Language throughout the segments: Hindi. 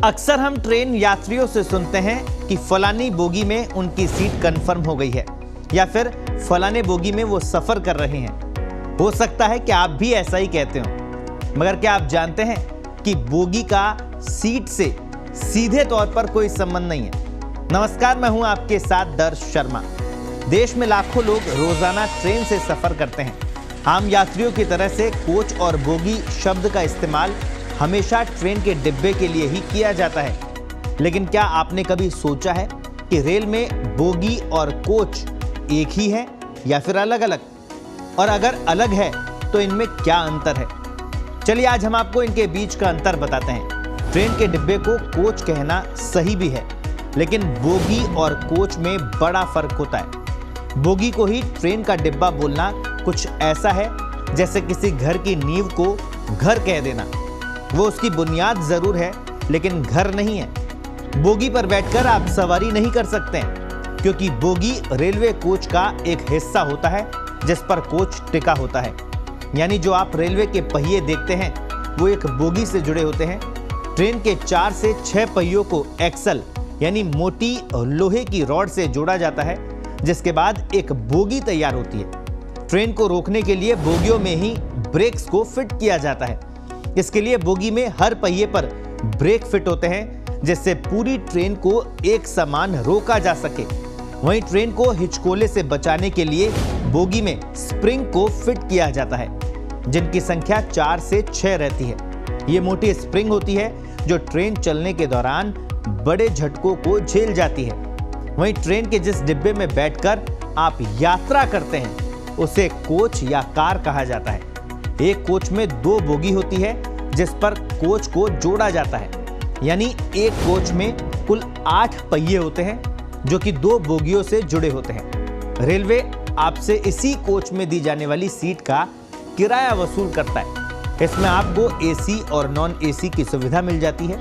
अक्सर हम ट्रेन यात्रियों से सुनते हैं कि फलानी बोगी में उनकी सीट कंफर्म हो गई है या फिर फलाने बोगी में वो सफर कर रहे हैं। हो सकता है कि आप भी ऐसा ही कहते हो, मगर क्या आप जानते हैं कि बोगी का सीट से सीधे तौर पर कोई संबंध नहीं है। नमस्कार, मैं हूं आपके साथ दर्श शर्मा। देश में लाखों लोग रोजाना ट्रेन से सफर करते हैं। आम यात्रियों की तरह से कोच और बोगी शब्द का इस्तेमाल हमेशा ट्रेन के डिब्बे के लिए ही किया जाता है। लेकिन क्या आपने कभी सोचा है कि रेल में बोगी और कोच एक ही है या फिर अलग अलग? और अगर अलग है तो इनमें क्या अंतर है? चलिए आज हम आपको इनके बीच का अंतर बताते हैं। ट्रेन के डिब्बे को कोच कहना सही भी है, लेकिन बोगी और कोच में बड़ा फर्क होता है। बोगी को ही ट्रेन का डिब्बा बोलना कुछ ऐसा है जैसे किसी घर की नींव को घर कह देना। वो उसकी बुनियाद जरूर है, लेकिन घर नहीं है। बोगी पर बैठकर आप सवारी नहीं कर सकते हैं, क्योंकि बोगी रेलवे कोच का एक हिस्सा होता है जिस पर कोच टिका होता है। यानी जो आप रेलवे के पहिए देखते हैं वो एक बोगी से जुड़े होते हैं। ट्रेन के 4 से 6 पहियों को एक्सल यानी मोटी लोहे की रॉड से जोड़ा जाता है, जिसके बाद एक बोगी तैयार होती है। ट्रेन को रोकने के लिए बोगियों में ही ब्रेक्स को फिट किया जाता है। इसके लिए बोगी में हर पहिए पर ब्रेक फिट होते हैं, जिससे पूरी ट्रेन को एक समान रोका जा सके। वहीं ट्रेन को हिचकोले से बचाने के लिए बोगी में स्प्रिंग को फिट किया जाता है, जिनकी संख्या 4 से 6 रहती है। ये मोटी स्प्रिंग होती है जो ट्रेन चलने के दौरान बड़े झटकों को झेल जाती है। वहीं ट्रेन के जिस डिब्बे में बैठकर आप यात्रा करते हैं उसे कोच या कार कहा जाता है। एक कोच में 2 बोगी होती है जिस पर कोच को जोड़ा जाता है। यानी एक कोच में कुल 8 पहिए होते हैं जो कि 2 बोगियों से जुड़े होते हैं। रेलवे आपसे इसी कोच में दी जाने वाली सीट का किराया वसूल करता है। इसमें आपको एसी और नॉन एसी की सुविधा मिल जाती है।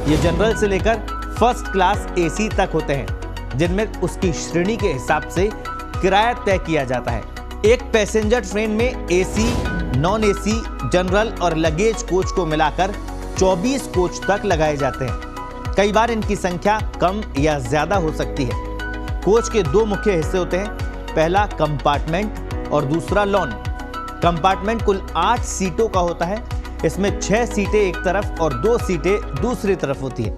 ये जनरल से लेकर फर्स्ट क्लास एसी तक होते हैं, जिनमें उसकी श्रेणी के हिसाब से किराया तय किया जाता है। एक पैसेंजर ट्रेन में एसी, नॉन एसी, जनरल और लगेज कोच को मिलाकर 24 कोच तक लगाए जाते हैं। कई बार इनकी संख्या कम या ज्यादा हो सकती है। कोच के 2 मुख्य हिस्से होते हैं, पहला कंपार्टमेंट और दूसरा लॉन। कंपार्टमेंट कुल 8 सीटों का होता है। इसमें 6 सीटें एक तरफ और 2 सीटें दूसरी तरफ होती है।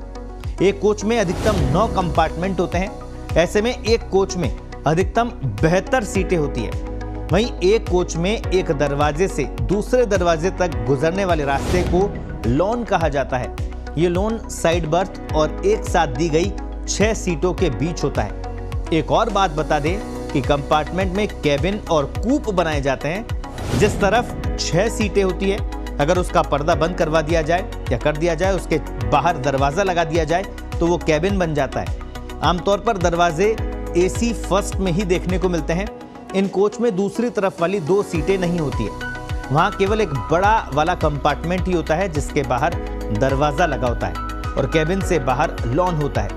एक कोच में अधिकतम 9 कंपार्टमेंट होते हैं। ऐसे में एक कोच में अधिकतम 72 सीटें होती है। वहीं एक कोच में एक दरवाजे से दूसरे दरवाजे तक गुजरने वाले रास्ते को लॉन कहा जाता है। ये लॉन साइड बर्थ और एक साथ दी गई 6 सीटों के बीच होता है। एक और बात बता दें कि कंपार्टमेंट में कैबिन और कूप बनाए जाते हैं। जिस तरफ 6 सीटें होती है, अगर उसका पर्दा बंद करवा दिया जाए या कर दिया जाए, उसके बाहर दरवाजा लगा दिया जाए तो वो कैबिन बन जाता है। आमतौर पर दरवाजे एसी फर्स्ट में ही देखने को मिलते हैं। इन कोच में दूसरी तरफ वाली 2 सीटें नहीं होती है। वहां केवल एक बड़ा वाला कंपार्टमेंट ही होता है जिसके बाहर दरवाजा लगा होता है और कैबिन से बाहर लॉन होता है।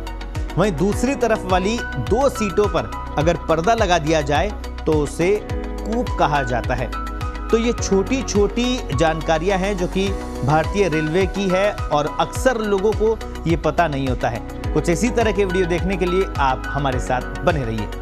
वहीं दूसरी तरफ वाली 2 सीटों पर अगर पर्दा लगा दिया जाए तो उसे कूप कहा जाता है। तो ये छोटी छोटी जानकारियां हैं जो कि भारतीय रेलवे की है और अक्सर लोगों को ये पता नहीं होता है। कुछ इसी तरह के वीडियो देखने के लिए आप हमारे साथ बने रहिए।